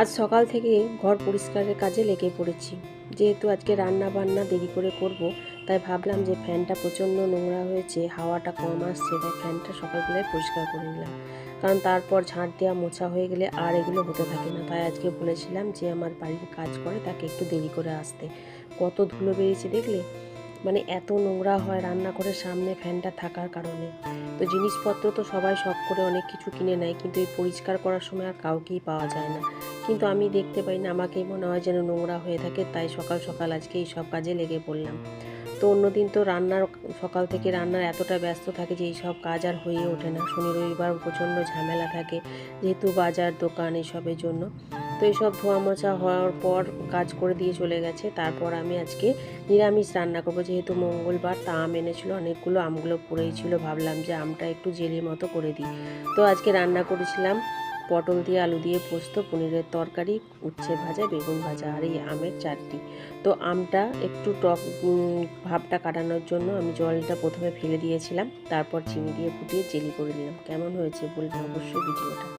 আজ সকাল থেকে ঘর পরিষ্কারের কাজে লেগে পড়েছি। যেহেতু আজকে রান্না বান্না দেরি করে করব, তাই ভাবলাম যে ফ্যানটা প্রচণ্ড নোংরা হয়েছে, হাওয়াটা কম আসছে, তাই ফ্যানটা সকালবেলায় পরিষ্কার করে নিলাম। কারণ তারপর ঝাঁট দেওয়া মোছা হয়ে গেলে আর এগুলো হতে থাকে না। তাই আজকে বলেছিলাম যে আমার বাড়ির কাজ করে তাকে একটু দেরি করে আসতে। কত ধুলো বেরিয়েছে দেখলে, মানে এত নোংরা হয় রান্নাঘরের সামনে ফ্যানটা থাকার কারণে। তো জিনিসপত্র তো সবাই শখ করে অনেক কিছু কিনে নেয়, কিন্তু এই পরিষ্কার করার সময় আর কাউকেই পাওয়া যায় না। কিন্তু আমি দেখতে পাই না, আমাকেই মনে হয় যেন নোংরা হয়ে থাকে, তাই সকাল সকাল আজকে এই সব কাজে লেগে পড়লাম। তো অন্যদিন তো সকাল থেকে রান্নার এতটা ব্যস্ত থাকে যে এই সব কাজ আর হয়ে ওঠে না। শনি রবিবার প্রচণ্ড ঝামেলা থাকে, যেহেতু বাজার দোকান এসবের জন্য। তো এইসব ধোয়া মোছা হওয়ার পর কাজ করে দিয়ে চলে গেছে। তারপর আমি আজকে নিরামিষ রান্না করবো, যেহেতু মঙ্গলবার। তা আম এনেছিল অনেকগুলো, আমগুলো পড়েই ছিল, ভাবলাম যে আমটা একটু জেলির মতো করে দিই। তো আজকে রান্না করেছিলাম পটল দিয়ে আলু দিয়ে পোস্ত, পনিরের তরকারি, উচ্ছে ভাজা, বেগুন ভাজা আর এই আমের চাটনি। তো আমটা একটু টক ভাবটা কাটানোর জন্য আমি জলটা প্রথমে ফেলে দিয়েছিলাম, তারপর চিনি দিয়ে ফুটিয়ে জেলি করে নিলাম। কেমন হয়েছে বলবেন অবশ্যই ভিডিওটা।